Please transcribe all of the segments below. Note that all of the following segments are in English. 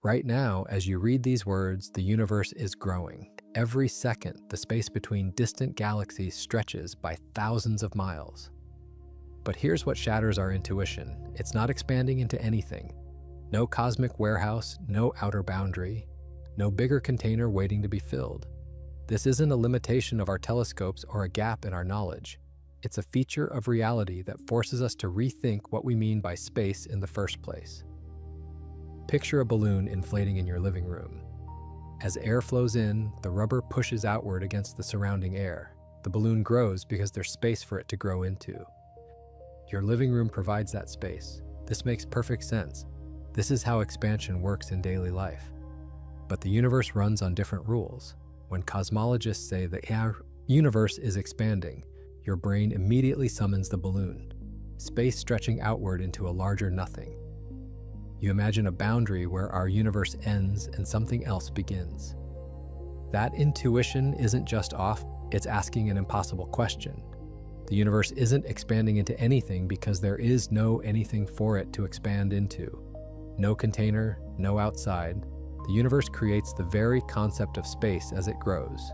Right now, as you read these words, the universe is growing. Every second, the space between distant galaxies stretches by thousands of miles. But here's what shatters our intuition. It's not expanding into anything. No cosmic warehouse, no outer boundary, no bigger container waiting to be filled. This isn't a limitation of our telescopes or a gap in our knowledge. It's a feature of reality that forces us to rethink what we mean by space in the first place. Picture a balloon inflating in your living room. As air flows in, the rubber pushes outward against the surrounding air. The balloon grows because there's space for it to grow into. Your living room provides that space. This makes perfect sense. This is how expansion works in daily life. But the universe runs on different rules. When cosmologists say the universe is expanding, your brain immediately summons the balloon, space stretching outward into a larger nothing. You imagine a boundary where our universe ends and something else begins. That intuition isn't just off, it's asking an impossible question. The universe isn't expanding into anything because there is no anything for it to expand into. No container, no outside. The universe creates the very concept of space as it grows.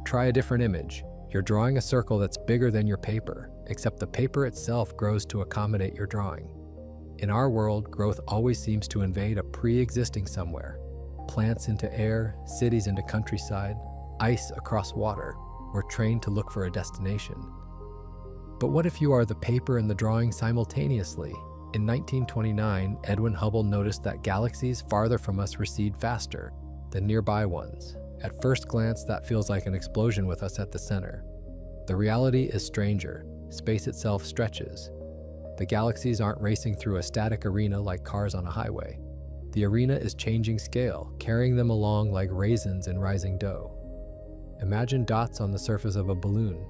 Try a different image. You're drawing a circle that's bigger than your paper, except the paper itself grows to accommodate your drawing. In our world, growth always seems to invade a pre-existing somewhere. Plants into air, cities into countryside, ice across water. We're trained to look for a destination. But what if you are the paper and the drawing simultaneously? In 1929, Edwin Hubble noticed that galaxies farther from us recede faster than nearby ones. At first glance, that feels like an explosion with us at the center. The reality is stranger. Space itself stretches. The galaxies aren't racing through a static arena like cars on a highway. The arena is changing scale, carrying them along like raisins in rising dough. Imagine dots on the surface of a balloon,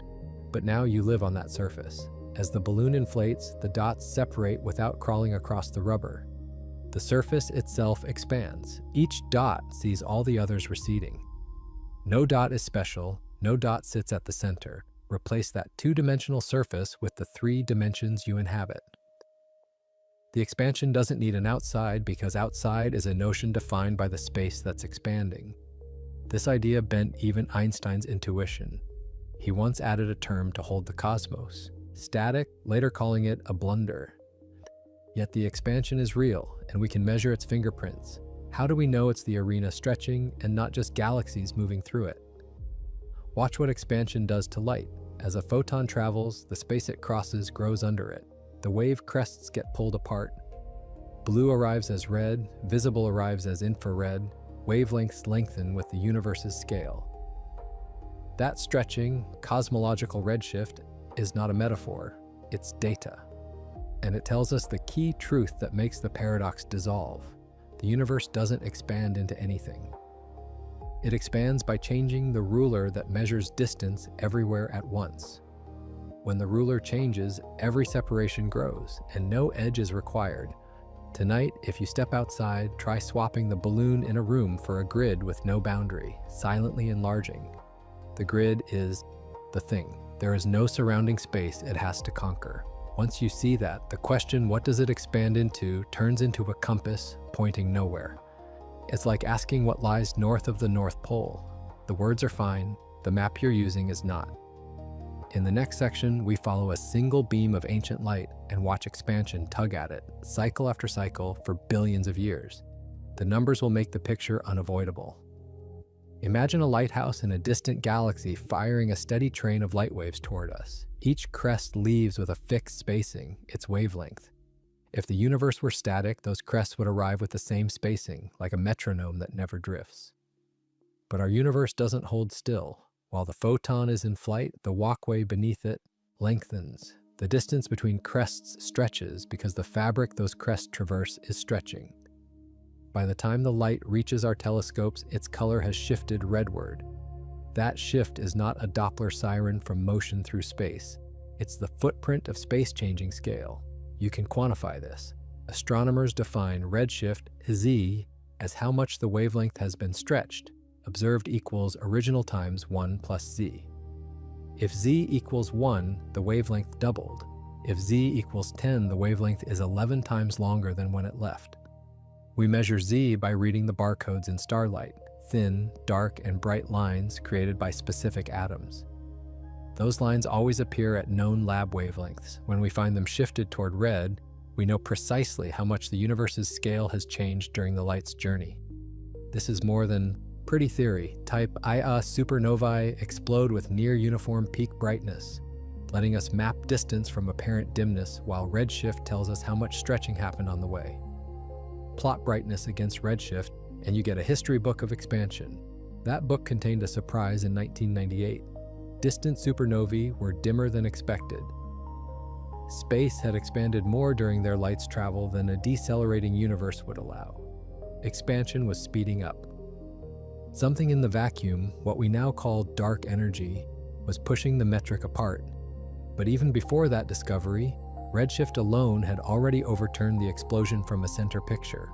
but now you live on that surface. As the balloon inflates, the dots separate without crawling across the rubber. The surface itself expands. Each dot sees all the others receding. No dot is special, no dot sits at the center. Replace that two-dimensional surface with the 3 dimensions you inhabit. The expansion doesn't need an outside because outside is a notion defined by the space that's expanding. This idea bent even Einstein's intuition. He once added a term to hold the cosmos, static, later calling it a blunder. Yet the expansion is real, and we can measure its fingerprints. How do we know it's the arena stretching and not just galaxies moving through it? Watch what expansion does to light. As a photon travels, the space it crosses grows under it. The wave crests get pulled apart. Blue arrives as red, visible arrives as infrared. Wavelengths lengthen with the universe's scale. That stretching, cosmological redshift is not a metaphor, it's data. And it tells us the key truth that makes the paradox dissolve. The universe doesn't expand into anything. It expands by changing the ruler that measures distance everywhere at once. When the ruler changes, every separation grows, and no edge is required. Tonight, if you step outside, try swapping the balloon in a room for a grid with no boundary, silently enlarging. The grid is the thing. There is no surrounding space it has to conquer. Once you see that, the question, what does it expand into, turns into a compass pointing nowhere. It's like asking what lies north of the North Pole. The words are fine, the map you're using is not. In the next section, we follow a single beam of ancient light and watch expansion tug at it, cycle after cycle, for billions of years. The numbers will make the picture unavoidable. Imagine a lighthouse in a distant galaxy firing a steady train of light waves toward us. Each crest leaves with a fixed spacing, its wavelength. If the universe were static, those crests would arrive with the same spacing, like a metronome that never drifts. But our universe doesn't hold still. While the photon is in flight, the walkway beneath it lengthens. The distance between crests stretches because the fabric those crests traverse is stretching. By the time the light reaches our telescopes, its color has shifted redward. That shift is not a Doppler siren from motion through space. It's the footprint of space-changing scale. You can quantify this. Astronomers define redshift, Z, as how much the wavelength has been stretched. Observed equals original times 1 plus Z. If Z equals 1, the wavelength doubled. If Z equals 10, the wavelength is 11 times longer than when it left. We measure Z by reading the barcodes in starlight, thin, dark, and bright lines created by specific atoms. Those lines always appear at known lab wavelengths. When we find them shifted toward red, we know precisely how much the universe's scale has changed during the light's journey. This is more than pretty theory. Type Ia supernovae explode with near uniform peak brightness, letting us map distance from apparent dimness, while redshift tells us how much stretching happened on the way. Plot brightness against redshift, and you get a history book of expansion. That book contained a surprise in 1998. Distant supernovae were dimmer than expected. Space had expanded more during their light's travel than a decelerating universe would allow. Expansion was speeding up. Something in the vacuum, what we now call dark energy, was pushing the metric apart. But even before that discovery, redshift alone had already overturned the explosion from a center picture.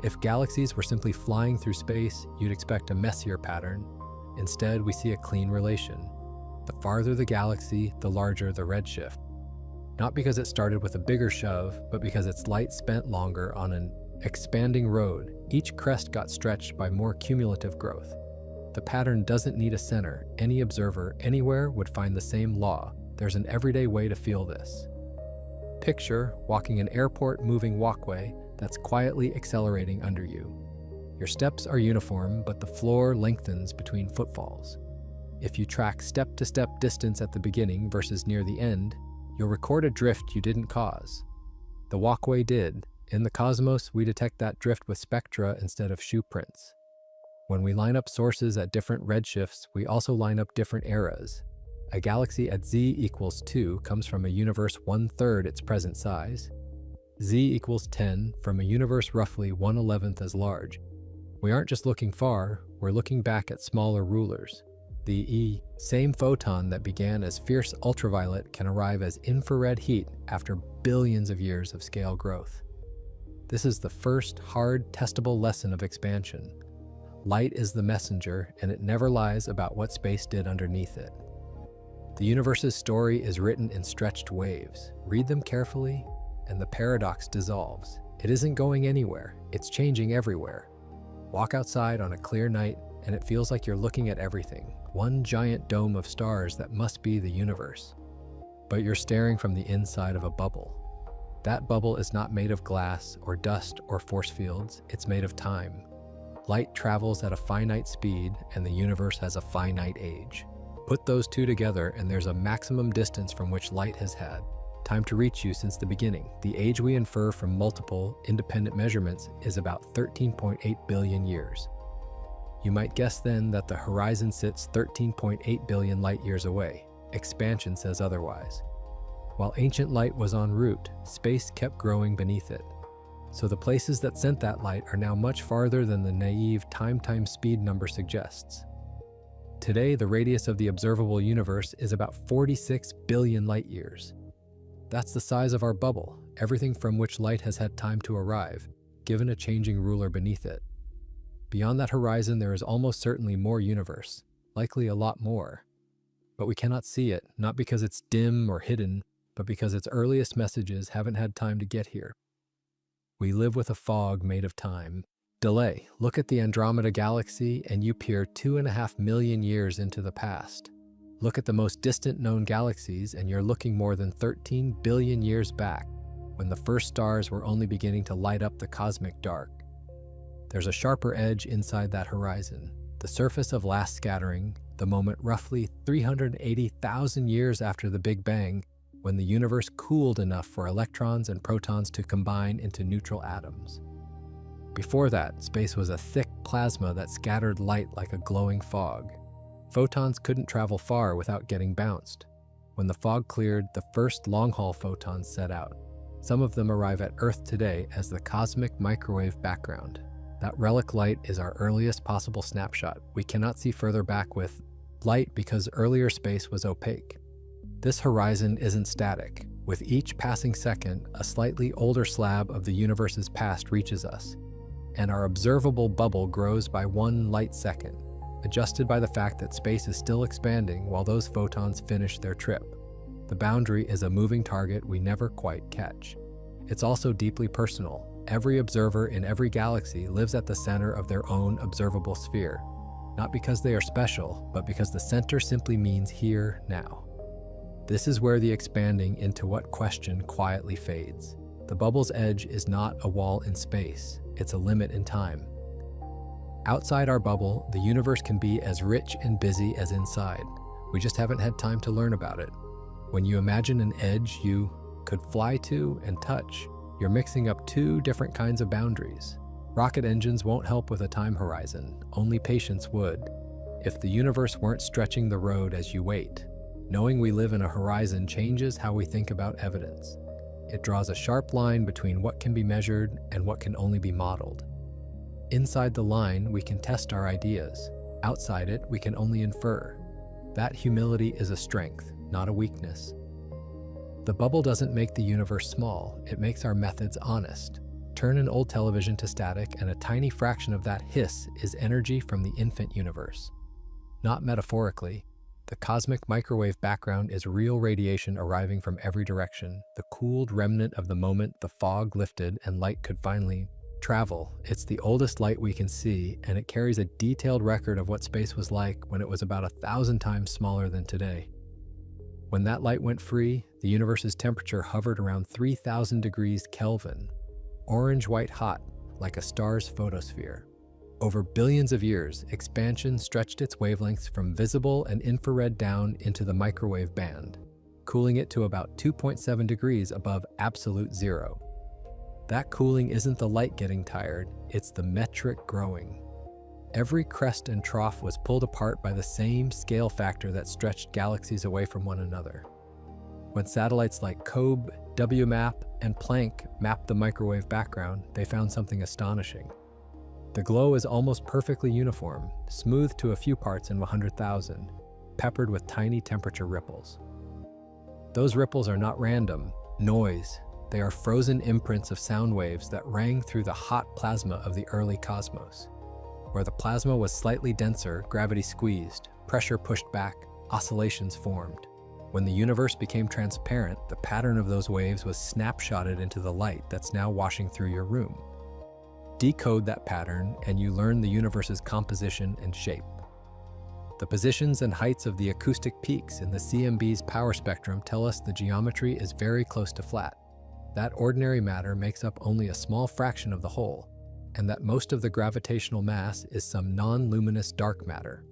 If galaxies were simply flying through space, you'd expect a messier pattern. Instead, we see a clean relation. The farther the galaxy, the larger the redshift. Not because it started with a bigger shove, but because its light spent longer on an expanding road. Each crest got stretched by more cumulative growth. The pattern doesn't need a center. Any observer, anywhere, would find the same law. There's an everyday way to feel this. Picture walking an airport moving walkway that's quietly accelerating under you. Your steps are uniform, but the floor lengthens between footfalls. If you track step-to-step distance at the beginning versus near the end, you'll record a drift you didn't cause. The walkway did. In the cosmos, we detect that drift with spectra instead of shoe prints. When we line up sources at different redshifts, we also line up different eras. A galaxy at Z equals 2 comes from a universe 1/3 its present size. Z equals 10 from a universe roughly 1/11 as large. We aren't just looking far, we're looking back at smaller rulers. The same photon that began as fierce ultraviolet can arrive as infrared heat after billions of years of scale growth. This is the first hard, testable lesson of expansion. Light is the messenger, and it never lies about what space did underneath it. The universe's story is written in stretched waves. Read them carefully, and the paradox dissolves. It isn't going anywhere, it's changing everywhere. Walk outside on a clear night, and it feels like you're looking at everything. One giant dome of stars that must be the universe. But you're staring from the inside of a bubble. That bubble is not made of glass or dust or force fields, it's made of time. Light travels at a finite speed, and the universe has a finite age. Put those two together, and there's a maximum distance from which light has had time to reach you since the beginning. The age we infer from multiple, independent measurements is about 13.8 billion years. You might guess then that the horizon sits 13.8 billion light years away. Expansion says otherwise. While ancient light was en route, space kept growing beneath it. So the places that sent that light are now much farther than the naive time-speed number suggests. Today, the radius of the observable universe is about 46 billion light years. That's the size of our bubble, everything from which light has had time to arrive, given a changing ruler beneath it. Beyond that horizon, there is almost certainly more universe, likely a lot more. But we cannot see it, not because it's dim or hidden, but because its earliest messages haven't had time to get here. We live with a fog made of time. Delay. Look at the Andromeda galaxy and you peer 2.5 million years into the past. Look at the most distant known galaxies and you're looking more than 13 billion years back, when the first stars were only beginning to light up the cosmic dark. There's a sharper edge inside that horizon, the surface of last scattering, the moment roughly 380,000 years after the Big Bang, when the universe cooled enough for electrons and protons to combine into neutral atoms. Before that, space was a thick plasma that scattered light like a glowing fog. Photons couldn't travel far without getting bounced. When the fog cleared, the first long-haul photons set out. Some of them arrive at Earth today as the cosmic microwave background. That relic light is our earliest possible snapshot. We cannot see further back with light because earlier space was opaque. This horizon isn't static. With each passing second, a slightly older slab of the universe's past reaches us, and our observable bubble grows by 1 light second, adjusted by the fact that space is still expanding while those photons finish their trip. The boundary is a moving target we never quite catch. It's also deeply personal. Every observer in every galaxy lives at the center of their own observable sphere, not because they are special, but because the center simply means here, now. This is where the expanding into what question quietly fades. The bubble's edge is not a wall in space, it's a limit in time. Outside our bubble, the universe can be as rich and busy as inside. We just haven't had time to learn about it. When you imagine an edge you could fly to and touch, you're mixing up two different kinds of boundaries. Rocket engines won't help with a time horizon, only patience would. If the universe weren't stretching the road as you wait, knowing we live in a horizon changes how we think about evidence. It draws a sharp line between what can be measured and what can only be modeled. Inside the line, we can test our ideas. Outside it, we can only infer. That humility is a strength, not a weakness. The bubble doesn't make the universe small, it makes our methods honest. Turn an old television to static, and a tiny fraction of that hiss is energy from the infant universe. Not metaphorically, the cosmic microwave background is real radiation arriving from every direction, the cooled remnant of the moment the fog lifted and light could finally travel. It's the oldest light we can see, and it carries a detailed record of what space was like when it was about 1,000 times smaller than today. When that light went free, the universe's temperature hovered around 3,000 degrees Kelvin, orange-white hot, like a star's photosphere. Over billions of years, expansion stretched its wavelengths from visible and infrared down into the microwave band, cooling it to about 2.7 degrees above absolute zero. That cooling isn't the light getting tired, it's the metric growing. Every crest and trough was pulled apart by the same scale factor that stretched galaxies away from one another. When satellites like COBE, WMAP, and Planck mapped the microwave background, they found something astonishing. The glow is almost perfectly uniform, smooth to a few parts in 100,000, peppered with tiny temperature ripples. Those ripples are not random noise. They are frozen imprints of sound waves that rang through the hot plasma of the early cosmos. Where the plasma was slightly denser, gravity squeezed, pressure pushed back, oscillations formed. When the universe became transparent, the pattern of those waves was snapshotted into the light that's now washing through your room. Decode that pattern, and you learn the universe's composition and shape. The positions and heights of the acoustic peaks in the CMB's power spectrum tell us the geometry is very close to flat. That ordinary matter makes up only a small fraction of the whole, and that most of the gravitational mass is some non-luminous dark matter.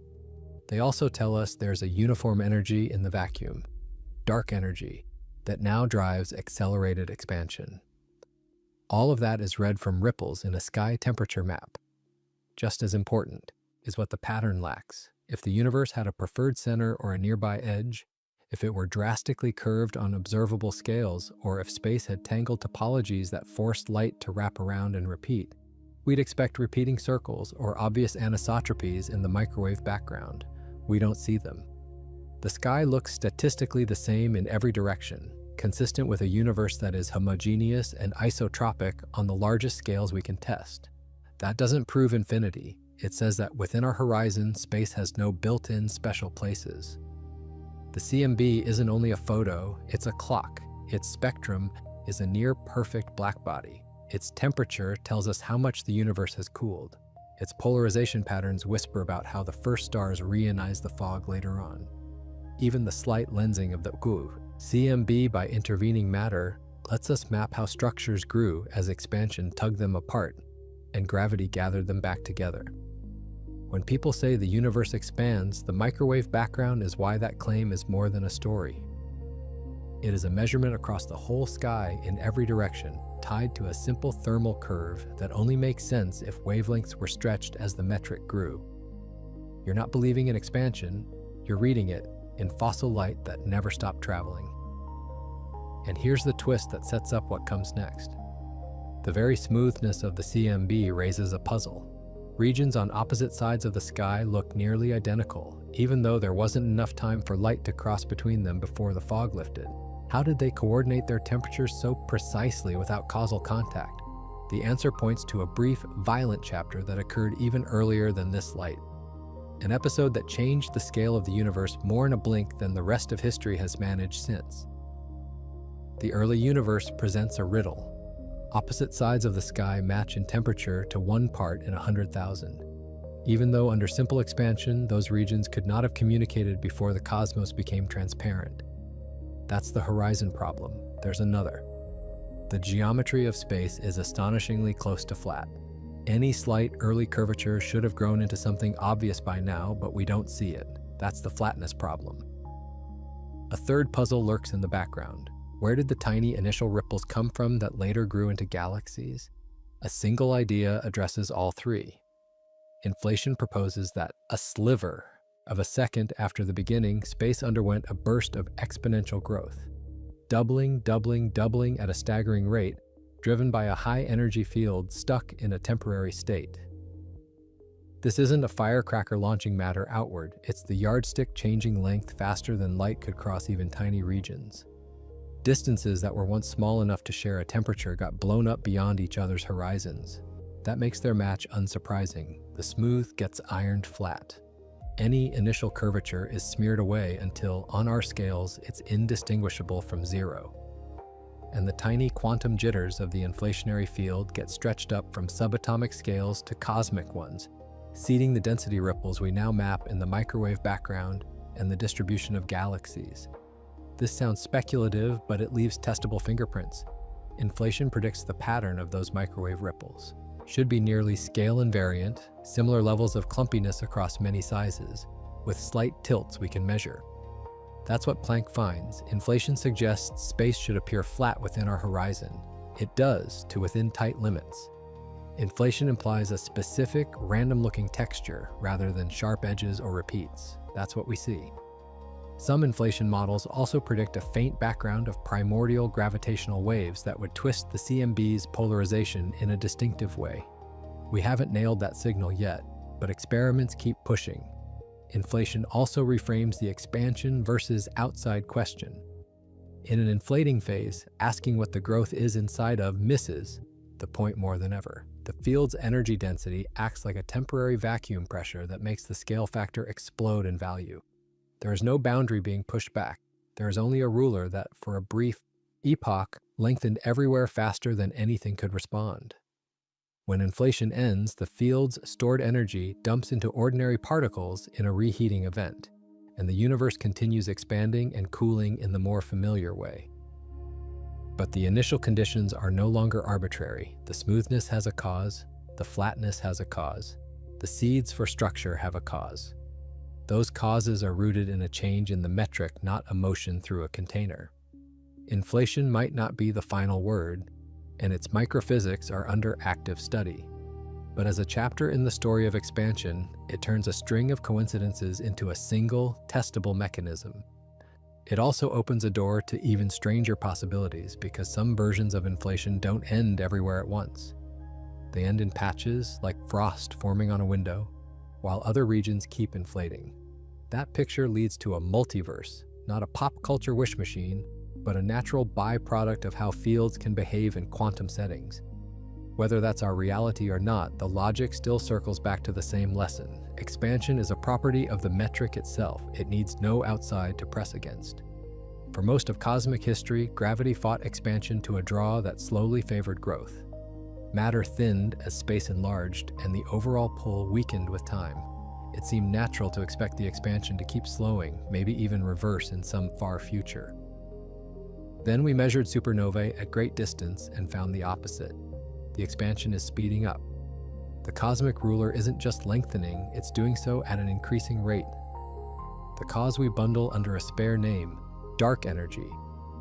They also tell us there's a uniform energy in the vacuum, dark energy, that now drives accelerated expansion. All of that is read from ripples in a sky temperature map. Just as important is what the pattern lacks. If the universe had a preferred center or a nearby edge, if it were drastically curved on observable scales, or if space had tangled topologies that forced light to wrap around and repeat, we'd expect repeating circles or obvious anisotropies in the microwave background. We don't see them. The sky looks statistically the same in every direction, consistent with a universe that is homogeneous and isotropic on the largest scales we can test. That doesn't prove infinity. It says that within our horizon, space has no built-in special places. The CMB isn't only a photo, it's a clock. Its spectrum is a near-perfect blackbody. Its temperature tells us how much the universe has cooled. Its polarization patterns whisper about how the first stars reionize the fog later on. Even the slight lensing of the CMB by intervening matter lets us map how structures grew as expansion tugged them apart and gravity gathered them back together. When people say the universe expands, the microwave background is why that claim is more than a story. It is a measurement across the whole sky in every direction, tied to a simple thermal curve that only makes sense if wavelengths were stretched as the metric grew. You're not believing in expansion, you're reading it in fossil light that never stopped traveling. And here's the twist that sets up what comes next. The very smoothness of the CMB raises a puzzle. Regions on opposite sides of the sky look nearly identical, even though there wasn't enough time for light to cross between them before the fog lifted. How did they coordinate their temperatures so precisely without causal contact? The answer points to a brief, violent chapter that occurred even earlier than this light. An episode that changed the scale of the universe more in a blink than the rest of history has managed since. The early universe presents a riddle. Opposite sides of the sky match in temperature to 1 part in 100,000. Even though under simple expansion, those regions could not have communicated before the cosmos became transparent. That's the horizon problem. There's another. The geometry of space is astonishingly close to flat. Any slight early curvature should have grown into something obvious by now, but we don't see it. That's the flatness problem. A third puzzle lurks in the background. Where did the tiny initial ripples come from that later grew into galaxies? A single idea addresses all three. Inflation proposes that a sliver of a second after the beginning, space underwent a burst of exponential growth. Doubling at a staggering rate, driven by a high-energy field stuck in a temporary state. This isn't a firecracker launching matter outward, it's the yardstick changing length faster than light could cross even tiny regions. Distances that were once small enough to share a temperature got blown up beyond each other's horizons. That makes their match unsurprising. The smooth gets ironed flat. Any initial curvature is smeared away until, on our scales, it's indistinguishable from zero. And the tiny quantum jitters of the inflationary field get stretched up from subatomic scales to cosmic ones, seeding the density ripples we now map in the microwave background and the distribution of galaxies. This sounds speculative, but it leaves testable fingerprints. Inflation predicts the pattern of those microwave ripples. Should be nearly scale invariant, similar levels of clumpiness across many sizes, with slight tilts we can measure. That's what Planck finds. Inflation suggests space should appear flat within our horizon. It does, to within tight limits. Inflation implies a specific, random-looking texture rather than sharp edges or repeats. That's what we see. Some inflation models also predict a faint background of primordial gravitational waves that would twist the CMB's polarization in a distinctive way. We haven't nailed that signal yet, but experiments keep pushing. Inflation also reframes the expansion versus outside question. In an inflating phase, asking what the growth is inside of misses the point more than ever. The field's energy density acts like a temporary vacuum pressure that makes the scale factor explode in value. There is no boundary being pushed back. There is only a ruler that, for a brief epoch, lengthened everywhere faster than anything could respond. When inflation ends, the field's stored energy dumps into ordinary particles in a reheating event, and the universe continues expanding and cooling in the more familiar way. But the initial conditions are no longer arbitrary. The smoothness has a cause, the flatness has a cause, the seeds for structure have a cause. Those causes are rooted in a change in the metric, not a motion through a container. Inflation might not be the final word, and its microphysics are under active study. But as a chapter in the story of expansion, it turns a string of coincidences into a single, testable mechanism. It also opens a door to even stranger possibilities because some versions of inflation don't end everywhere at once. They end in patches, like frost forming on a window, while other regions keep inflating. That picture leads to a multiverse, not a pop culture wish machine, but a natural byproduct of how fields can behave in quantum settings. Whether that's our reality or not, the logic still circles back to the same lesson. Expansion is a property of the metric itself. It needs no outside to press against. For most of cosmic history, gravity fought expansion to a draw that slowly favored growth. Matter thinned as space enlarged, and the overall pull weakened with time. It seemed natural to expect the expansion to keep slowing, maybe even reverse in some far future. Then we measured supernovae at great distance and found the opposite. The expansion is speeding up. The cosmic ruler isn't just lengthening, it's doing so at an increasing rate. The cause we bundle under a spare name, dark energy.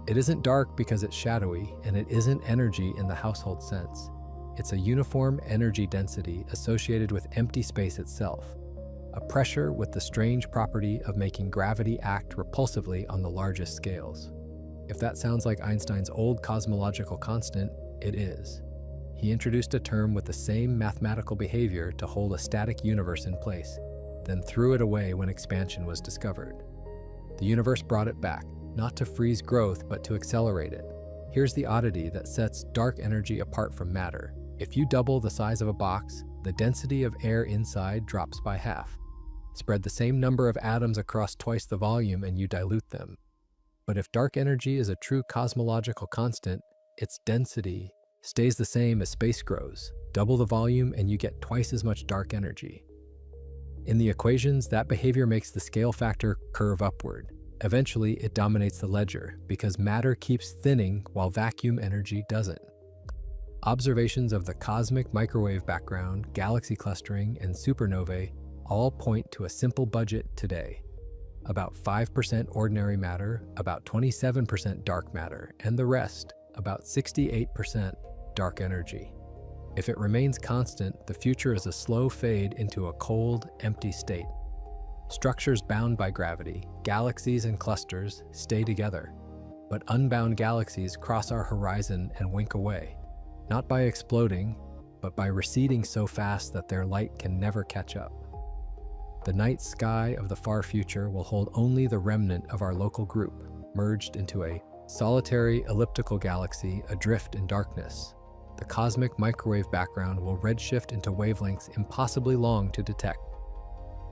It isn't dark because it's shadowy, and it isn't energy in the household sense. It's a uniform energy density associated with empty space itself, a pressure with the strange property of making gravity act repulsively on the largest scales. If that sounds like Einstein's old cosmological constant, it is. He introduced a term with the same mathematical behavior to hold a static universe in place, then threw it away when expansion was discovered. The universe brought it back, not to freeze growth, but to accelerate it. Here's the oddity that sets dark energy apart from matter. If you double the size of a box, the density of air inside drops by half. Spread the same number of atoms across twice the volume and you dilute them. But if dark energy is a true cosmological constant, its density stays the same as space grows. Double the volume and you get twice as much dark energy. In the equations, that behavior makes the scale factor curve upward. Eventually, it dominates the ledger because matter keeps thinning while vacuum energy doesn't. Observations of the cosmic microwave background, galaxy clustering, and supernovae all point to a simple budget today. About 5% ordinary matter, about 27% dark matter, and the rest, about 68% dark energy. If it remains constant, the future is a slow fade into a cold, empty state. Structures bound by gravity, galaxies and clusters, stay together. But unbound galaxies cross our horizon and wink away, not by exploding, but by receding so fast that their light can never catch up. The night sky of the far future will hold only the remnant of our local group, merged into a solitary elliptical galaxy adrift in darkness. The cosmic microwave background will redshift into wavelengths impossibly long to detect.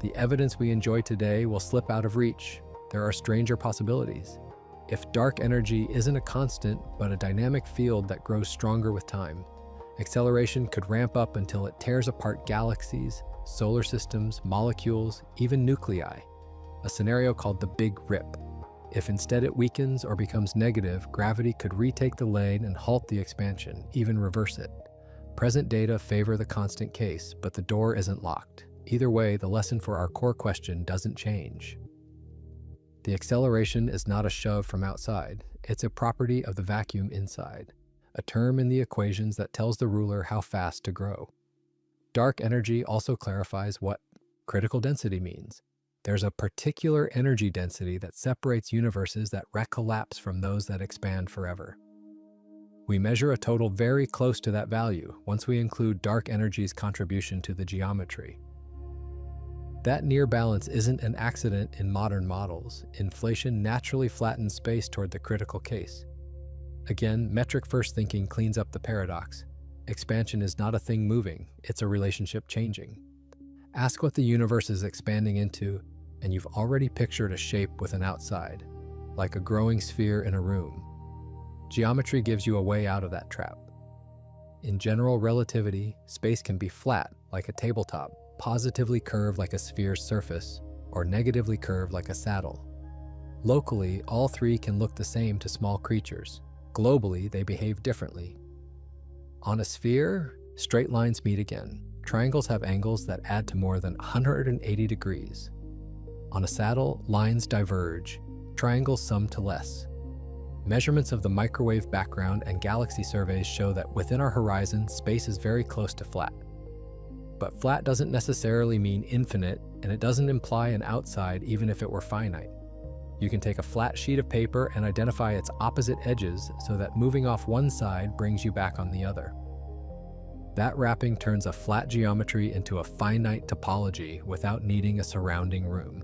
The evidence we enjoy today will slip out of reach. There are stranger possibilities. If dark energy isn't a constant, but a dynamic field that grows stronger with time, acceleration could ramp up until it tears apart galaxies, solar systems, molecules, even nuclei, a scenario called the Big Rip. If instead it weakens or becomes negative, gravity could retake the lane and halt the expansion, even reverse it. Present data favor the constant case, but the door isn't locked. Either way, the lesson for our core question doesn't change. The acceleration is not a shove from outside, it's a property of the vacuum inside, a term in the equations that tells the ruler how fast to grow. Dark energy also clarifies what critical density means. There's a particular energy density that separates universes that recollapse from those that expand forever. We measure a total very close to that value once we include dark energy's contribution to the geometry. That near balance isn't an accident in modern models. Inflation naturally flattens space toward the critical case. Again, metric-first thinking cleans up the paradox. Expansion is not a thing moving, it's a relationship changing. Ask what the universe is expanding into, and you've already pictured a shape with an outside, like a growing sphere in a room. Geometry gives you a way out of that trap. In general relativity, space can be flat, like a tabletop, positively curved like a sphere's surface, or negatively curved like a saddle. Locally, all three can look the same to small creatures. Globally, they behave differently. On a sphere, straight lines meet again. Triangles have angles that add to more than 180 degrees. On a saddle, lines diverge. Triangles sum to less. Measurements of the microwave background and galaxy surveys show that within our horizon, space is very close to flat. But flat doesn't necessarily mean infinite, and it doesn't imply an outside even if it were finite. You can take a flat sheet of paper and identify its opposite edges so that moving off one side brings you back on the other. That wrapping turns a flat geometry into a finite topology without needing a surrounding room.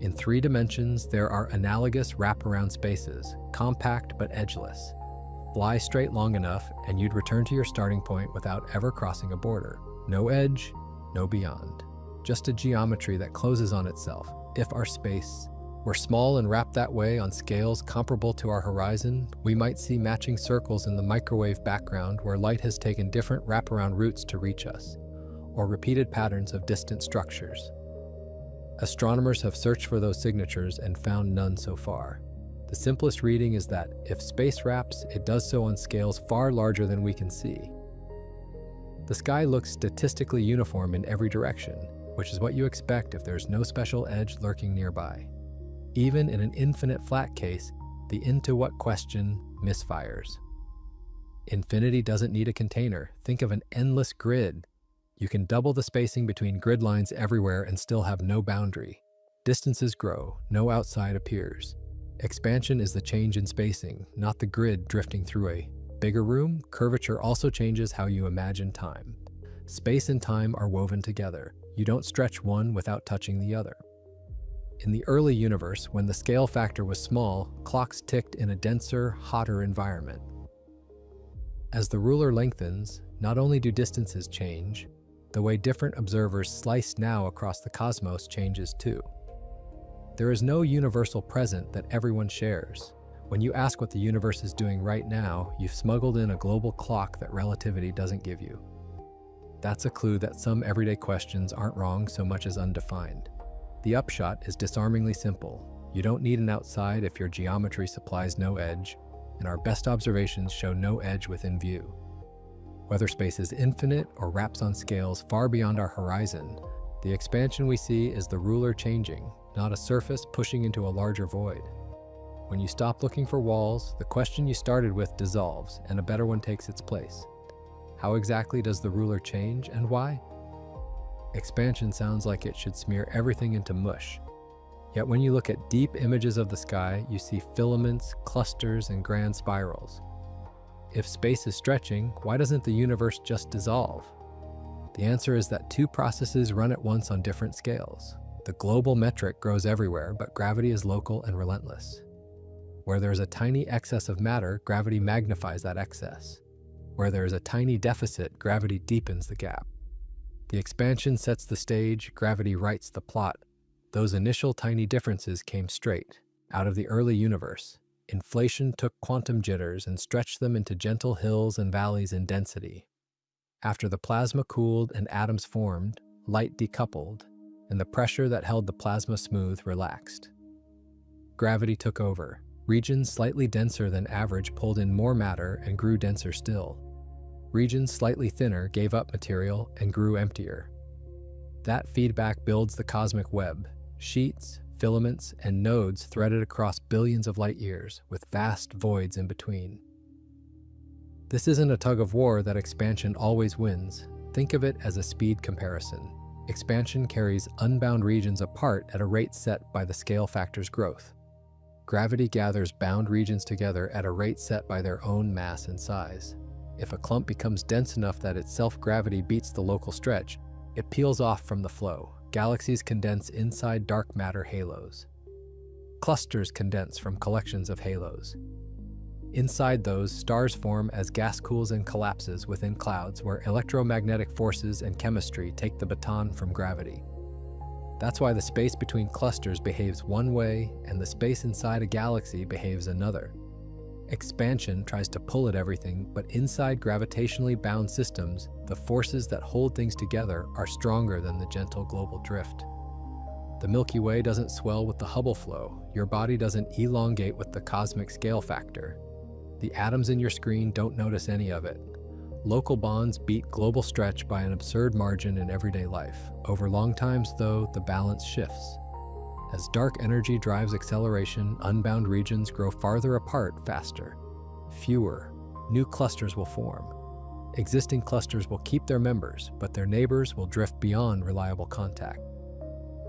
In 3 dimensions, there are analogous wraparound spaces, compact but edgeless. Fly straight long enough and you'd return to your starting point without ever crossing a border. No edge, no beyond. Just a geometry that closes on itself. If our space were small and wrapped that way on scales comparable to our horizon, we might see matching circles in the microwave background where light has taken different wraparound routes to reach us, or repeated patterns of distant structures. Astronomers have searched for those signatures and found none so far. The simplest reading is that if space wraps, it does so on scales far larger than we can see. The sky looks statistically uniform in every direction, which is what you expect if there's no special edge lurking nearby. Even in an infinite flat case, the into what question misfires. Infinity doesn't need a container. Think of an endless grid. You can double the spacing between grid lines everywhere and still have no boundary. Distances grow, no outside appears. Expansion is the change in spacing, not the grid drifting through a bigger room. Curvature also changes how you imagine time. Space and time are woven together. You don't stretch one without touching the other. In the early universe, when the scale factor was small, clocks ticked in a denser, hotter environment. As the ruler lengthens, not only do distances change, the way different observers slice now across the cosmos changes too. There is no universal present that everyone shares. When you ask what the universe is doing right now, you've smuggled in a global clock that relativity doesn't give you. That's a clue that some everyday questions aren't wrong so much as undefined. The upshot is disarmingly simple. You don't need an outside if your geometry supplies no edge, and our best observations show no edge within view. Whether space is infinite or wraps on scales far beyond our horizon, the expansion we see is the ruler changing, not a surface pushing into a larger void. When you stop looking for walls, the question you started with dissolves and a better one takes its place. How exactly does the ruler change and why? Expansion sounds like it should smear everything into mush. Yet when you look at deep images of the sky, you see filaments, clusters, and grand spirals. If space is stretching, why doesn't the universe just dissolve? The answer is that two processes run at once on different scales. The global metric grows everywhere, but gravity is local and relentless. Where there is a tiny excess of matter, gravity magnifies that excess. Where there is a tiny deficit, gravity deepens the gap. The expansion sets the stage, gravity writes the plot. Those initial tiny differences came straight out of the early universe. Inflation took quantum jitters and stretched them into gentle hills and valleys in density. After the plasma cooled and atoms formed, light decoupled, and the pressure that held the plasma smooth relaxed. Gravity took over. Regions slightly denser than average pulled in more matter and grew denser still. Regions slightly thinner gave up material and grew emptier. That feedback builds the cosmic web, sheets, filaments, and nodes threaded across billions of light years, with vast voids in between. This isn't a tug of war that expansion always wins. Think of it as a speed comparison. Expansion carries unbound regions apart at a rate set by the scale factor's growth. Gravity gathers bound regions together at a rate set by their own mass and size. If a clump becomes dense enough that its self-gravity beats the local stretch, it peels off from the flow. Galaxies condense inside dark matter halos. Clusters condense from collections of halos. Inside those, stars form as gas cools and collapses within clouds where electromagnetic forces and chemistry take the baton from gravity. That's why the space between clusters behaves one way and the space inside a galaxy behaves another. Expansion tries to pull at everything, but inside gravitationally bound systems, the forces that hold things together are stronger than the gentle global drift. The Milky Way doesn't swell with the Hubble flow. Your body doesn't elongate with the cosmic scale factor. The atoms in your screen don't notice any of it. Local bonds beat global stretch by an absurd margin in everyday life. Over long times, though, the balance shifts. As dark energy drives acceleration, unbound regions grow farther apart faster. Fewer, new clusters will form. Existing clusters will keep their members, but their neighbors will drift beyond reliable contact.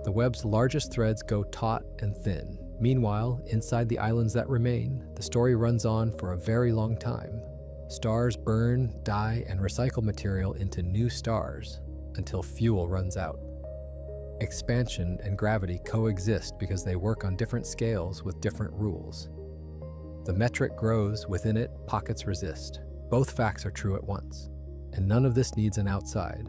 The web's largest threads go taut and thin. Meanwhile, inside the islands that remain, the story runs on for a very long time. Stars burn, die, and recycle material into new stars until fuel runs out. Expansion and gravity coexist because they work on different scales with different rules. The metric grows, within it, pockets resist. Both facts are true at once, and none of this needs an outside.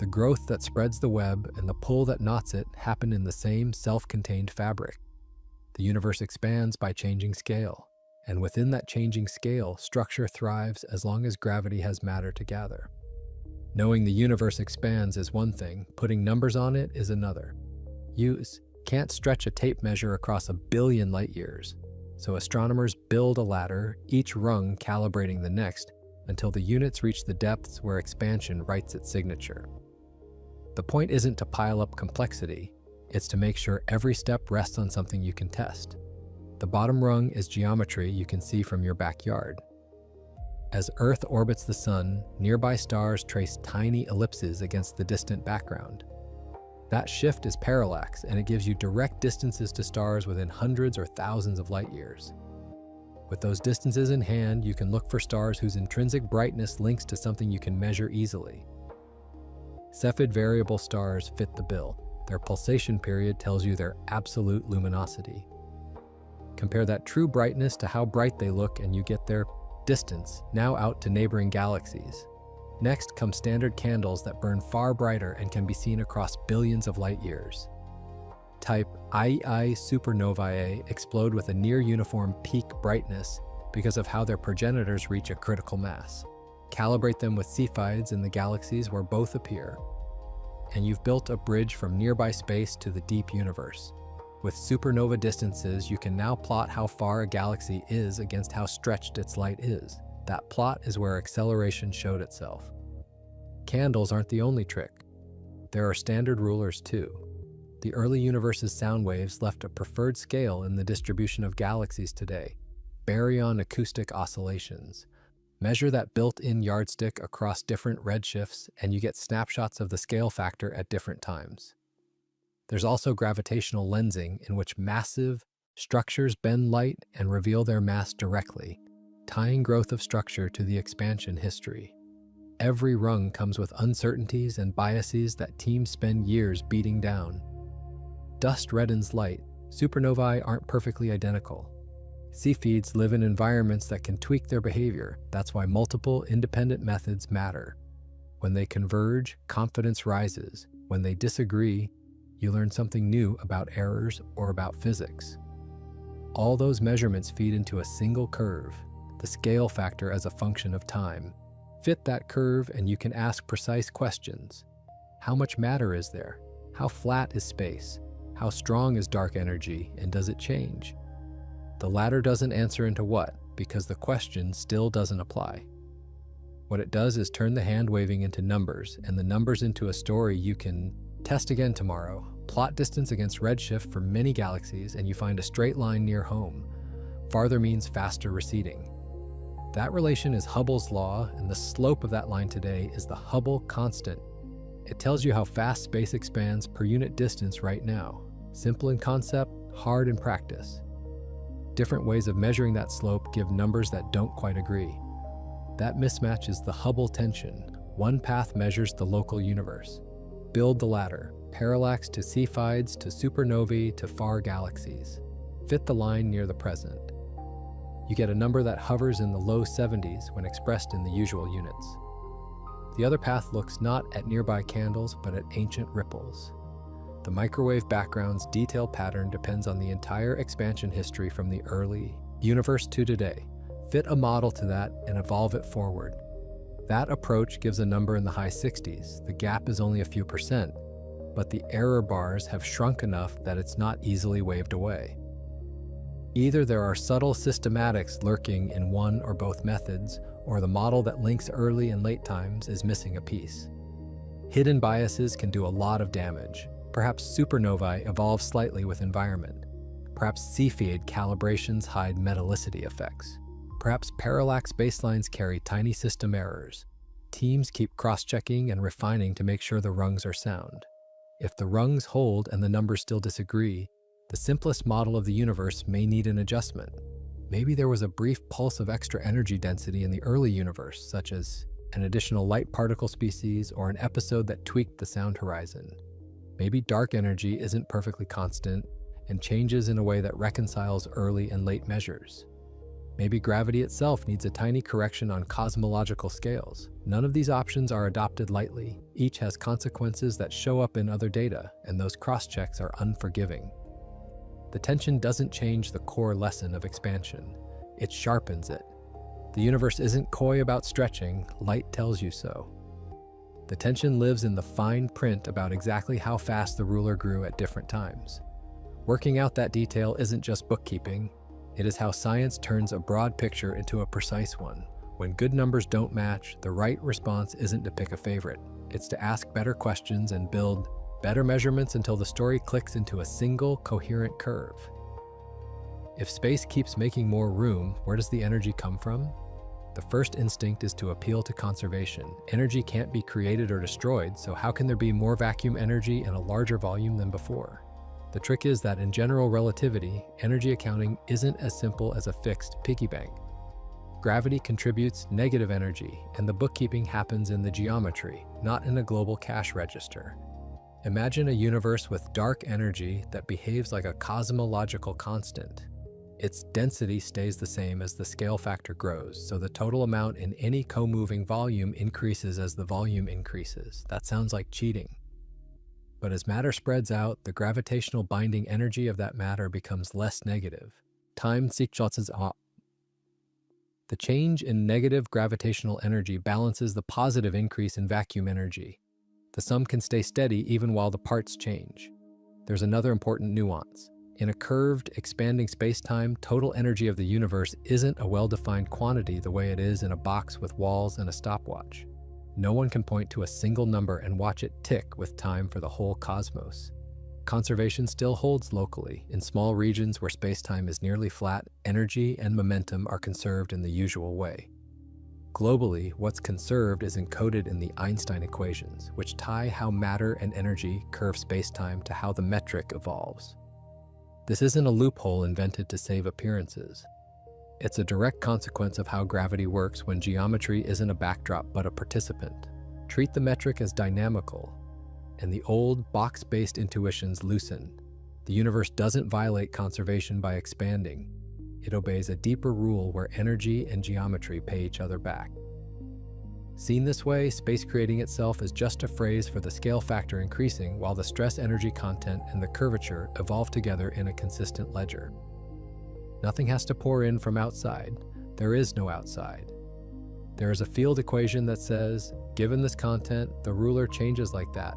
The growth that spreads the web and the pull that knots it happen in the same self-contained fabric. The universe expands by changing scale, and within that changing scale, structure thrives as long as gravity has matter to gather. Knowing the universe expands is one thing, putting numbers on it is another. You can't stretch a tape measure across 1 billion light years, so astronomers build a ladder, each rung calibrating the next, until the units reach the depths where expansion writes its signature. The point isn't to pile up complexity, it's to make sure every step rests on something you can test. The bottom rung is geometry you can see from your backyard. As Earth orbits the Sun, nearby stars trace tiny ellipses against the distant background. That shift is parallax, and it gives you direct distances to stars within hundreds or thousands of light years. With those distances in hand, you can look for stars whose intrinsic brightness links to something you can measure easily. Cepheid variable stars fit the bill. Their pulsation period tells you their absolute luminosity. Compare that true brightness to how bright they look, and you get their distance, now out to neighboring galaxies. Next come standard candles that burn far brighter and can be seen across billions of light years. Type II supernovae explode with a near-uniform peak brightness because of how their progenitors reach a critical mass. Calibrate them with Cepheids in the galaxies where both appear, and you've built a bridge from nearby space to the deep universe. With supernova distances, you can now plot how far a galaxy is against how stretched its light is. That plot is where acceleration showed itself. Candles aren't the only trick. There are standard rulers too. The early universe's sound waves left a preferred scale in the distribution of galaxies today: baryon acoustic oscillations. Measure that built-in yardstick across different redshifts, and you get snapshots of the scale factor at different times. There's also gravitational lensing, in which massive structures bend light and reveal their mass directly, tying growth of structure to the expansion history. Every rung comes with uncertainties and biases that teams spend years beating down. Dust reddens light. Supernovae aren't perfectly identical. Cepheids live in environments that can tweak their behavior. That's why multiple independent methods matter. When they converge, confidence rises. When they disagree, you learn something new about errors or about physics. All those measurements feed into a single curve, the scale factor as a function of time. Fit that curve and you can ask precise questions. How much matter is there? How flat is space? How strong is dark energy, and does it change? The latter doesn't answer into what, because the question still doesn't apply. What it does is turn the hand-waving into numbers, and the numbers into a story you can test again tomorrow. Plot distance against redshift for many galaxies, and you find a straight line near home. Farther means faster receding. That relation is Hubble's law, and the slope of that line today is the Hubble constant. It tells you how fast space expands per unit distance right now. Simple in concept, hard in practice. Different ways of measuring that slope give numbers that don't quite agree. That mismatch is the Hubble tension. One path measures the local universe. Build the ladder. Parallax to Cepheids to supernovae to far galaxies. Fit the line near the present. You get a number that hovers in the low 70s when expressed in the usual units. The other path looks not at nearby candles, but at ancient ripples. The microwave background's detailed pattern depends on the entire expansion history from the early universe to today. Fit a model to that and evolve it forward. That approach gives a number in the high 60s. The gap is only a few percent, but the error bars have shrunk enough that it's not easily waved away. Either there are subtle systematics lurking in one or both methods, or the model that links early and late times is missing a piece. Hidden biases can do a lot of damage. Perhaps supernovae evolve slightly with environment. Perhaps Cepheid calibrations hide metallicity effects. Perhaps parallax baselines carry tiny system errors. Teams keep cross-checking and refining to make sure the rungs are sound. If the rungs hold and the numbers still disagree, the simplest model of the universe may need an adjustment. Maybe there was a brief pulse of extra energy density in the early universe, such as an additional light particle species or an episode that tweaked the sound horizon. Maybe dark energy isn't perfectly constant and changes in a way that reconciles early and late measures. Maybe gravity itself needs a tiny correction on cosmological scales. None of these options are adopted lightly. Each has consequences that show up in other data, and those cross-checks are unforgiving. The tension doesn't change the core lesson of expansion. It sharpens it. The universe isn't coy about stretching. Light tells you so. The tension lives in the fine print about exactly how fast the ruler grew at different times. Working out that detail isn't just bookkeeping. It is how science turns a broad picture into a precise one. When good numbers don't match, the right response isn't to pick a favorite. It's to ask better questions and build better measurements until the story clicks into a single, coherent curve. If space keeps making more room, where does the energy come from? The first instinct is to appeal to conservation. Energy can't be created or destroyed, so how can there be more vacuum energy in a larger volume than before? The trick is that in general relativity, energy accounting isn't as simple as a fixed piggy bank. Gravity contributes negative energy, and the bookkeeping happens in the geometry, not in a global cash register. Imagine a universe with dark energy that behaves like a cosmological constant. Its density stays the same as the scale factor grows, so the total amount in any co-moving volume increases as the volume increases. That sounds like cheating. But as matter spreads out, the gravitational binding energy of that matter becomes less negative. Time sequences up. The change in negative gravitational energy balances the positive increase in vacuum energy. The sum can stay steady even while the parts change. There's another important nuance. In a curved, expanding space-time, total energy of the universe isn't a well-defined quantity the way it is in a box with walls and a stopwatch. No one can point to a single number and watch it tick with time for the whole cosmos. Conservation still holds locally. In small regions where space-time is nearly flat, energy and momentum are conserved in the usual way. Globally, what's conserved is encoded in the Einstein equations, which tie how matter and energy curve space-time to how the metric evolves. This isn't a loophole invented to save appearances. It's a direct consequence of how gravity works when geometry isn't a backdrop but a participant. Treat the metric as dynamical, and the old box-based intuitions loosen. The universe doesn't violate conservation by expanding. It obeys a deeper rule where energy and geometry pay each other back. Seen this way, space creating itself is just a phrase for the scale factor increasing while the stress energy content and the curvature evolve together in a consistent ledger. Nothing has to pour in from outside. There is no outside. There is a field equation that says, given this content, the ruler changes like that.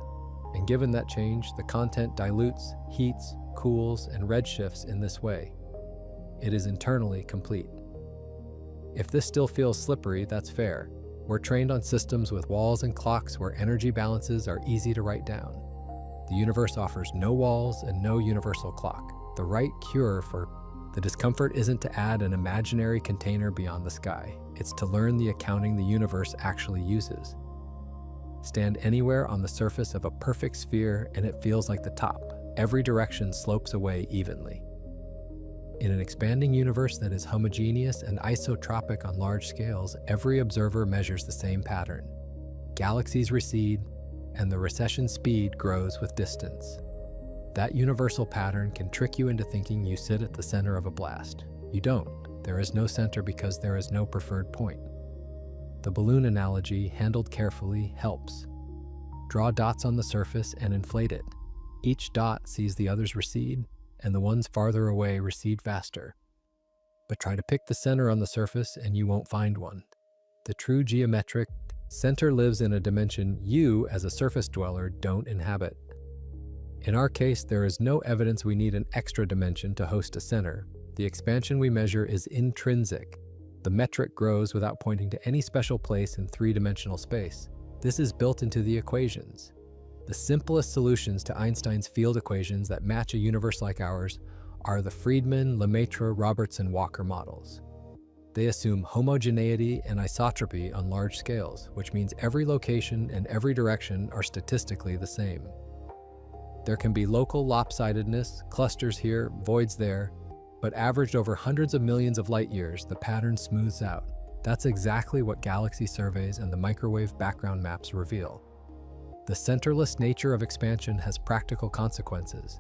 And given that change, the content dilutes, heats, cools, and redshifts in this way. It is internally complete. If this still feels slippery, that's fair. We're trained on systems with walls and clocks where energy balances are easy to write down. The universe offers no walls and no universal clock. The right cure for the discomfort isn't to add an imaginary container beyond the sky. It's to learn the accounting the universe actually uses. Stand anywhere on the surface of a perfect sphere and it feels like the top. Every direction slopes away evenly. In an expanding universe that is homogeneous and isotropic on large scales, every observer measures the same pattern. Galaxies recede, and the recession speed grows with distance. That universal pattern can trick you into thinking you sit at the center of a blast. You don't. There is no center because there is no preferred point. The balloon analogy, handled carefully, helps. Draw dots on the surface and inflate it. Each dot sees the others recede, and the ones farther away recede faster. But try to pick the center on the surface and you won't find one. The true geometric center lives in a dimension you, as a surface dweller, don't inhabit. In our case, there is no evidence we need an extra dimension to host a center. The expansion we measure is intrinsic. The metric grows without pointing to any special place in three-dimensional space. This is built into the equations. The simplest solutions to Einstein's field equations that match a universe like ours are the Friedmann, Lemaitre, Robertson, Walker models. They assume homogeneity and isotropy on large scales, which means every location and every direction are statistically the same. There can be local lopsidedness, clusters here, voids there, but averaged over hundreds of millions of light years, the pattern smooths out. That's exactly what galaxy surveys and the microwave background maps reveal. The centerless nature of expansion has practical consequences.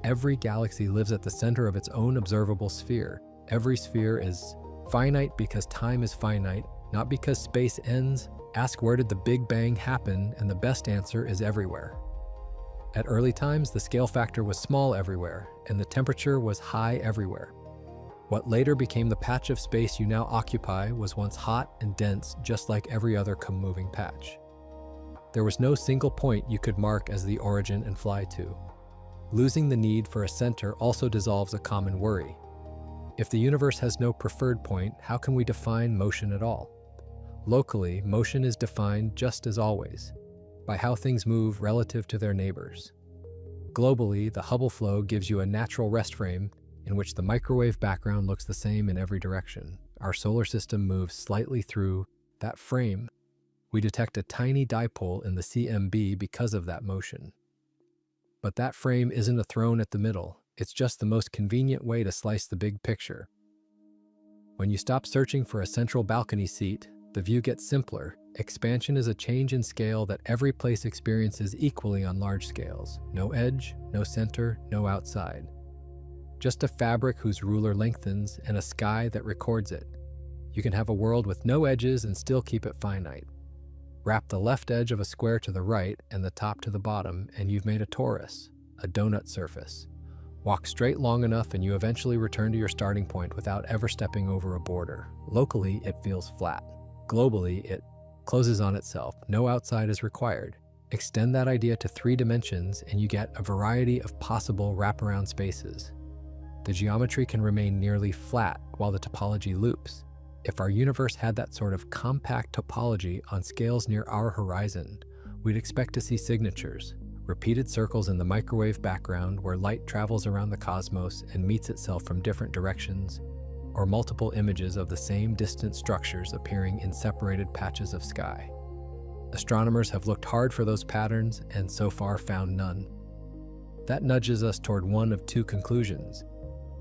Every galaxy lives at the center of its own observable sphere. Every sphere is finite because time is finite, not because space ends. Ask where did the Big Bang happen, and the best answer is everywhere. At early times, the scale factor was small everywhere, and the temperature was high everywhere. What later became the patch of space you now occupy was once hot and dense, just like every other moving patch. There was no single point you could mark as the origin and fly to. Losing the need for a center also dissolves a common worry. If the universe has no preferred point, how can we define motion at all? Locally, motion is defined just as always, by how things move relative to their neighbors. Globally, the Hubble flow gives you a natural rest frame in which the microwave background looks the same in every direction. Our solar system moves slightly through that frame. We detect a tiny dipole in the CMB because of that motion. But that frame isn't a throne at the middle. It's just the most convenient way to slice the big picture. When you stop searching for a central balcony seat, the view gets simpler. Expansion is a change in scale that every place experiences equally on large scales. No edge, no center, no outside. Just a fabric whose ruler lengthens and a sky that records it. You can have a world with no edges and still keep it finite. Wrap the left edge of a square to the right and the top to the bottom, and you've made a torus, a donut surface. Walk straight long enough and you eventually return to your starting point without ever stepping over a border. Locally, it feels flat. Globally, it closes on itself. No outside is required. Extend that idea to 3 dimensions and you get a variety of possible wraparound spaces. The geometry can remain nearly flat while the topology loops. If our universe had that sort of compact topology on scales near our horizon, we'd expect to see signatures, repeated circles in the microwave background where light travels around the cosmos and meets itself from different directions, or multiple images of the same distant structures appearing in separated patches of sky. Astronomers have looked hard for those patterns and so far found none. That nudges us toward one of 2 conclusions.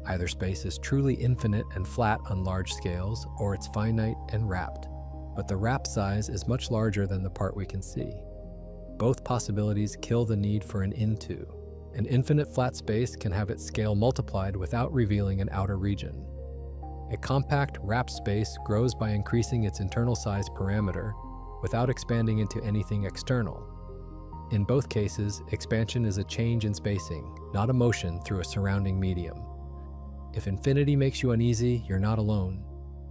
Either space is truly infinite and flat on large scales, or it's finite and wrapped, but the wrap size is much larger than the part we can see. Both possibilities kill the need for an into. An infinite flat space can have its scale multiplied without revealing an outer region. A compact wrapped space grows by increasing its internal size parameter without expanding into anything external. In both cases, expansion is a change in spacing, not a motion through a surrounding medium. If infinity makes you uneasy, you're not alone.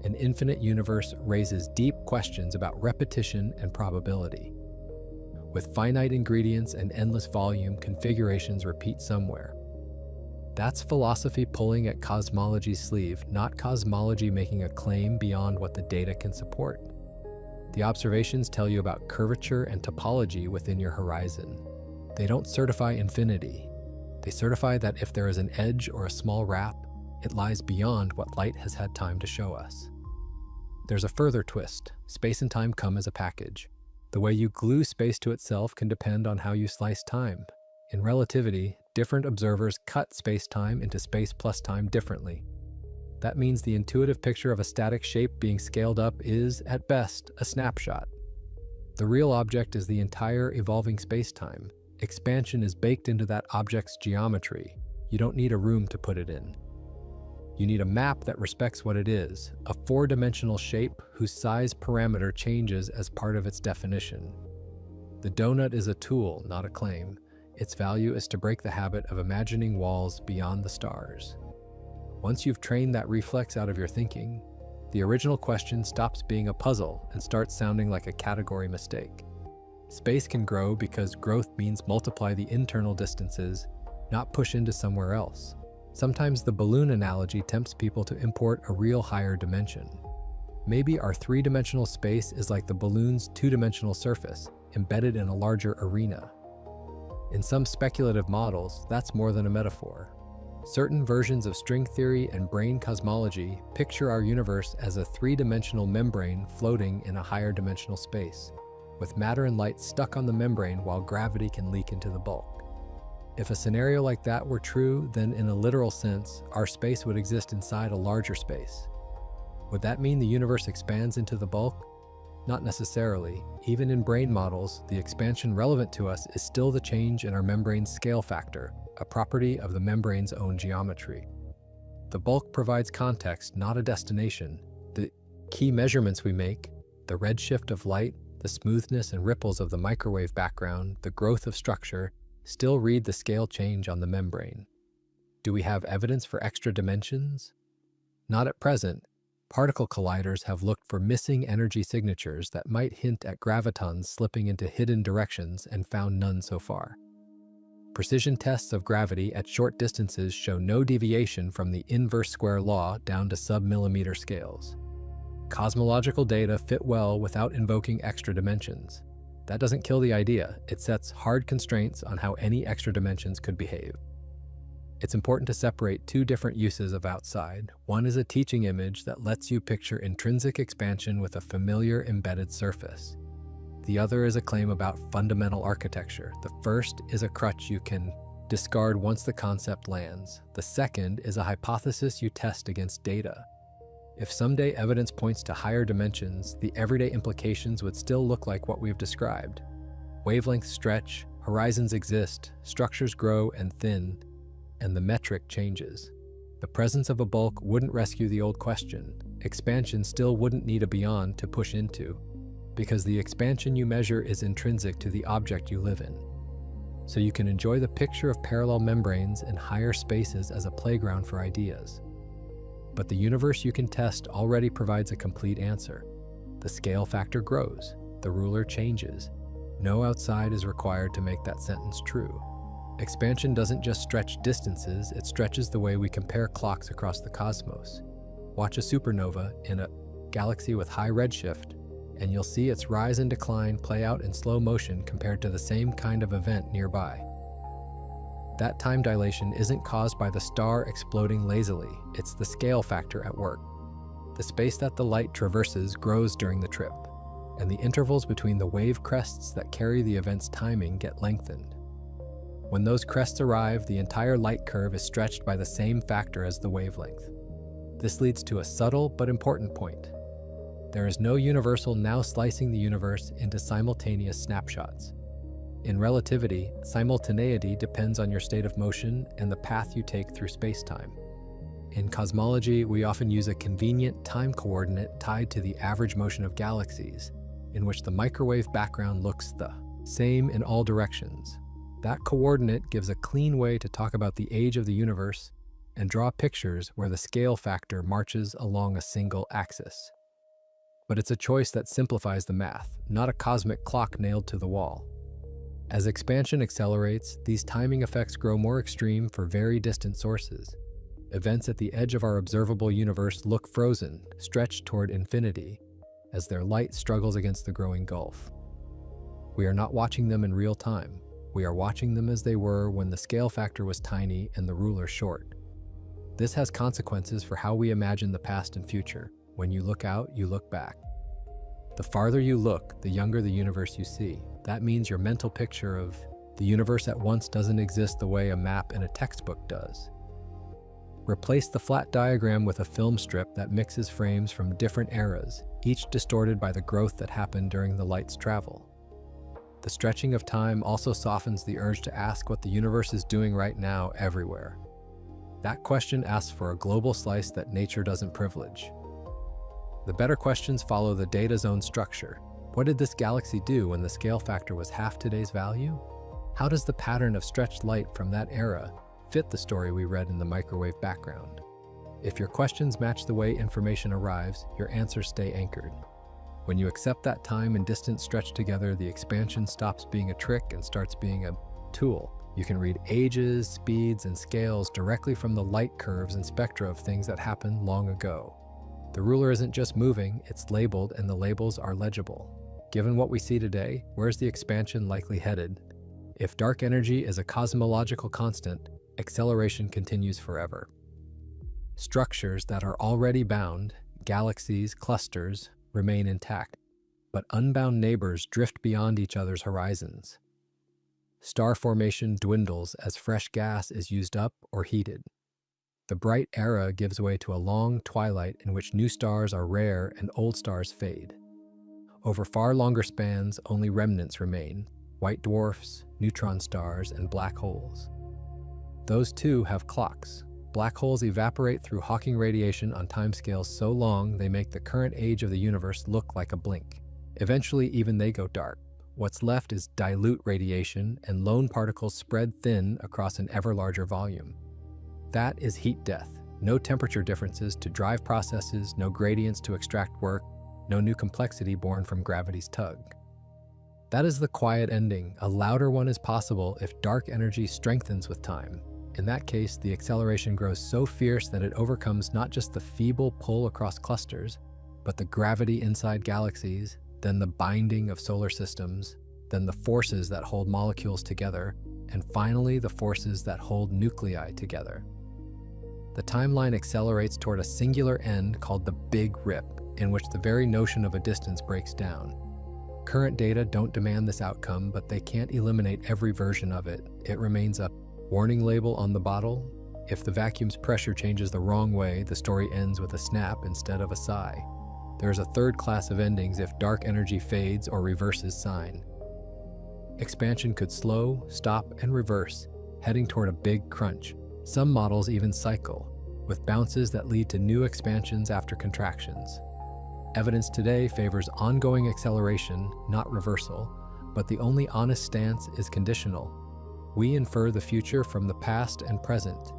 An infinite universe raises deep questions about repetition and probability. With finite ingredients and endless volume, configurations repeat somewhere. That's philosophy pulling at cosmology's sleeve, not cosmology making a claim beyond what the data can support. The observations tell you about curvature and topology within your horizon. They don't certify infinity. They certify that if there is an edge or a small wrap, it lies beyond what light has had time to show us. There's a further twist. Space and time come as a package. The way you glue space to itself can depend on how you slice time. In relativity, different observers cut space-time into space plus time differently. That means the intuitive picture of a static shape being scaled up is, at best, a snapshot. The real object is the entire evolving space-time. Expansion is baked into that object's geometry. You don't need a room to put it in. You need a map that respects what it is, a 4-dimensional shape whose size parameter changes as part of its definition. The donut is a tool, not a claim. Its value is to break the habit of imagining walls beyond the stars. Once you've trained that reflex out of your thinking, the original question stops being a puzzle and starts sounding like a category mistake. Space can grow because growth means multiply the internal distances, not push into somewhere else. Sometimes the balloon analogy tempts people to import a real higher dimension. Maybe our 3-dimensional space is like the balloon's 2-dimensional surface, embedded in a larger arena. In some speculative models, that's more than a metaphor. Certain versions of string theory and brain cosmology picture our universe as a 3-dimensional membrane floating in a higher dimensional space, with matter and light stuck on the membrane while gravity can leak into the bulk. If a scenario like that were true, then in a literal sense, our space would exist inside a larger space. Would that mean the universe expands into the bulk? Not necessarily. Even in brain models, the expansion relevant to us is still the change in our membrane's scale factor, a property of the membrane's own geometry. The bulk provides context, not a destination. The key measurements we make, the redshift of light, the smoothness and ripples of the microwave background, the growth of structure, still read the scale change on the membrane. Do we have evidence for extra dimensions? Not at present. Particle colliders have looked for missing energy signatures that might hint at gravitons slipping into hidden directions and found none so far. Precision tests of gravity at short distances show no deviation from the inverse square law down to sub-millimeter scales. Cosmological data fit well without invoking extra dimensions. That doesn't kill the idea, it sets hard constraints on how any extra dimensions could behave. It's important to separate 2 different uses of outside. One is a teaching image that lets you picture intrinsic expansion with a familiar embedded surface. The other is a claim about fundamental architecture. The first is a crutch you can discard once the concept lands. The second is a hypothesis you test against data. If someday evidence points to higher dimensions, the everyday implications would still look like what we've described. Wavelengths stretch, horizons exist, structures grow and thin, and the metric changes. The presence of a bulk wouldn't rescue the old question. Expansion still wouldn't need a beyond to push into. because the expansion you measure is intrinsic to the object you live in. So you can enjoy the picture of parallel membranes and higher spaces as a playground for ideas. But the universe you can test already provides a complete answer. The scale factor grows, the ruler changes. No outside is required to make that sentence true. Expansion doesn't just stretch distances, it stretches the way we compare clocks across the cosmos. Watch a supernova in a galaxy with high redshift, and you'll see its rise and decline play out in slow motion compared to the same kind of event nearby. That time dilation isn't caused by the star exploding lazily, it's the scale factor at work. The space that the light traverses grows during the trip, and the intervals between the wave crests that carry the event's timing get lengthened. When those crests arrive, the entire light curve is stretched by the same factor as the wavelength. This leads to a subtle but important point. There is no universal now slicing the universe into simultaneous snapshots. In relativity, simultaneity depends on your state of motion and the path you take through space-time. In cosmology, we often use a convenient time coordinate tied to the average motion of galaxies, in which the microwave background looks the same in all directions. That coordinate gives a clean way to talk about the age of the universe and draw pictures where the scale factor marches along a single axis. But it's a choice that simplifies the math, not a cosmic clock nailed to the wall. As expansion accelerates, these timing effects grow more extreme for very distant sources. Events at the edge of our observable universe look frozen, stretched toward infinity, as their light struggles against the growing gulf. We are not watching them in real time. We are watching them as they were when the scale factor was tiny and the ruler short. This has consequences for how we imagine the past and future. When you look out, you look back. The farther you look, the younger the universe you see. That means your mental picture of the universe at once doesn't exist the way a map in a textbook does. Replace the flat diagram with a film strip that mixes frames from different eras, each distorted by the growth that happened during the light's travel. The stretching of time also softens the urge to ask what the universe is doing right now everywhere. That question asks for a global slice that nature doesn't privilege. The better questions follow the data's own structure. What did this galaxy do when the scale factor was half today's value? How does the pattern of stretched light from that era fit the story we read in the microwave background? If your questions match the way information arrives, your answers stay anchored. When you accept that time and distance stretched together, the expansion stops being a trick and starts being a tool. You can read ages, speeds, and scales directly from the light curves and spectra of things that happened long ago. The ruler isn't just moving, it's labeled, and the labels are legible. Given what we see today, where's the expansion likely headed? If dark energy is a cosmological constant, acceleration continues forever. Structures that are already bound, galaxies, clusters, remain intact, but unbound neighbors drift beyond each other's horizons. Star formation dwindles as fresh gas is used up or heated. The bright era gives way to a long twilight in which new stars are rare and old stars fade. Over far longer spans, only remnants remain: white dwarfs, neutron stars, and black holes. Those too have clocks. Black holes evaporate through Hawking radiation on timescales so long they make the current age of the universe look like a blink. Eventually, even they go dark. What's left is dilute radiation, and lone particles spread thin across an ever larger volume. That is heat death. No temperature differences to drive processes, no gradients to extract work, no new complexity born from gravity's tug. That is the quiet ending. A louder one is possible if dark energy strengthens with time. In that case, the acceleration grows so fierce that it overcomes not just the feeble pull across clusters, but the gravity inside galaxies, then the binding of solar systems, then the forces that hold molecules together, and finally the forces that hold nuclei together. The timeline accelerates toward a singular end called the Big Rip, in which the very notion of a distance breaks down. Current data don't demand this outcome, but they can't eliminate every version of it. It remains a warning label on the bottle. If the vacuum's pressure changes the wrong way, the story ends with a snap instead of a sigh. There's a third class of endings if dark energy fades or reverses sign. Expansion could slow, stop, and reverse, heading toward a big crunch. Some models even cycle, with bounces that lead to new expansions after contractions. Evidence today favors ongoing acceleration, not reversal, but the only honest stance is conditional. We infer the future from the past and present,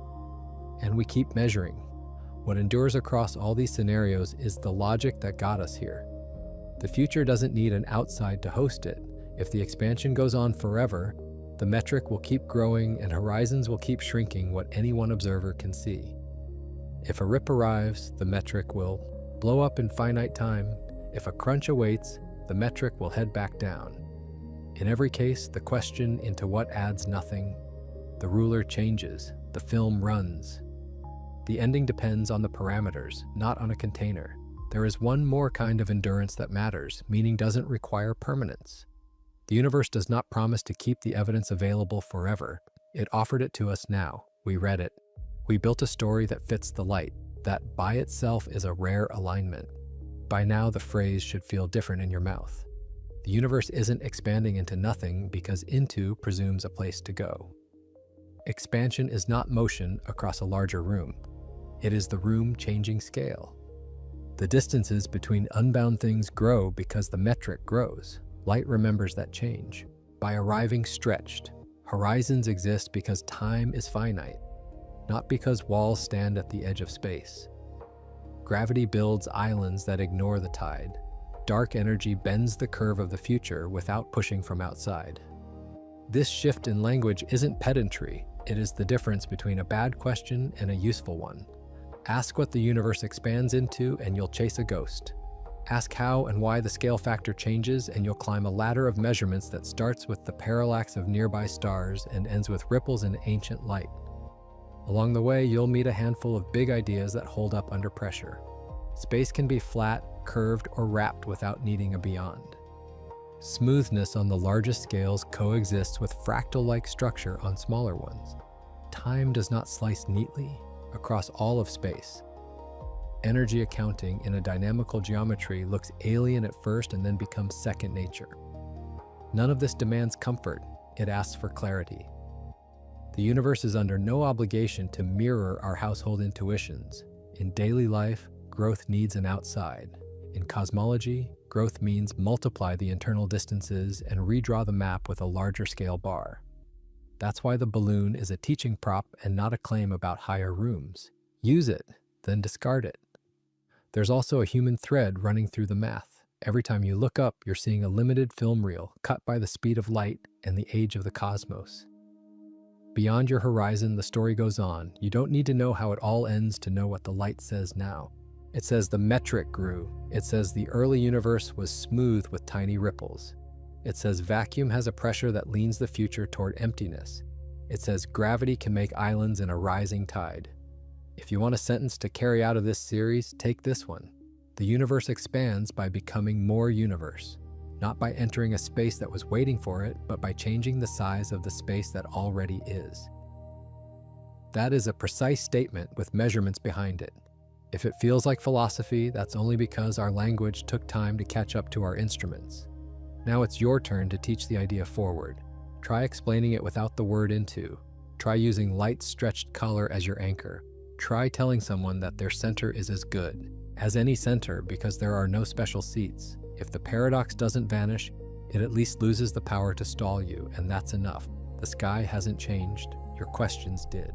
and we keep measuring. What endures across all these scenarios is the logic that got us here. The future doesn't need an outside to host it. If the expansion goes on forever, the metric will keep growing and horizons will keep shrinking what any one observer can see. If a rip arrives, the metric will blow up in finite time. If a crunch awaits, the metric will head back down. In every case, the question into what adds nothing. The ruler changes, the film runs. The ending depends on the parameters, not on a container. There is one more kind of endurance that matters. Meaning doesn't require permanence. The universe does not promise to keep the evidence available forever. It offered it to us now. We read it. We built a story that fits the light. That by itself is a rare alignment. By now, the phrase should feel different in your mouth. The universe isn't expanding into nothing because into presumes a place to go. Expansion is not motion across a larger room. It is the room changing scale. The distances between unbound things grow because the metric grows. Light remembers that change. By arriving stretched, horizons exist because time is finite, not because walls stand at the edge of space. Gravity builds islands that ignore the tide. Dark energy bends the curve of the future without pushing from outside. This shift in language isn't pedantry. It is the difference between a bad question and a useful one. Ask what the universe expands into and you'll chase a ghost. Ask how and why the scale factor changes and you'll climb a ladder of measurements that starts with the parallax of nearby stars and ends with ripples in ancient light. Along the way, you'll meet a handful of big ideas that hold up under pressure. Space can be flat, curved, or wrapped without needing a beyond. Smoothness on the largest scales coexists with fractal-like structure on smaller ones. Time does not slice neatly across all of space. Energy accounting in a dynamical geometry looks alien at first and then becomes second nature. None of this demands comfort, it asks for clarity. The universe is under no obligation to mirror our household intuitions. In daily life, growth needs an outside. In cosmology, growth means multiply the internal distances and redraw the map with a larger scale bar. That's why the balloon is a teaching prop and not a claim about higher rooms. Use it, then discard it. There's also a human thread running through the math. Every time you look up, you're seeing a limited film reel cut by the speed of light and the age of the cosmos. Beyond your horizon, the story goes on. You don't need to know how it all ends to know what the light says now. It says the metric grew. It says the early universe was smooth with tiny ripples. It says vacuum has a pressure that leans the future toward emptiness. It says gravity can make islands in a rising tide. If you want a sentence to carry out of this series, take this one. The universe expands by becoming more universe, not by entering a space that was waiting for it, but by changing the size of the space that already is. That is a precise statement with measurements behind it. If it feels like philosophy, that's only because our language took time to catch up to our instruments. Now it's your turn to teach the idea forward. Try explaining it without the word into. Try using light stretched color as your anchor. Try telling someone that their center is as good as any center because there are no special seats. If the paradox doesn't vanish, it at least loses the power to stall you, and that's enough. The sky hasn't changed, your questions did.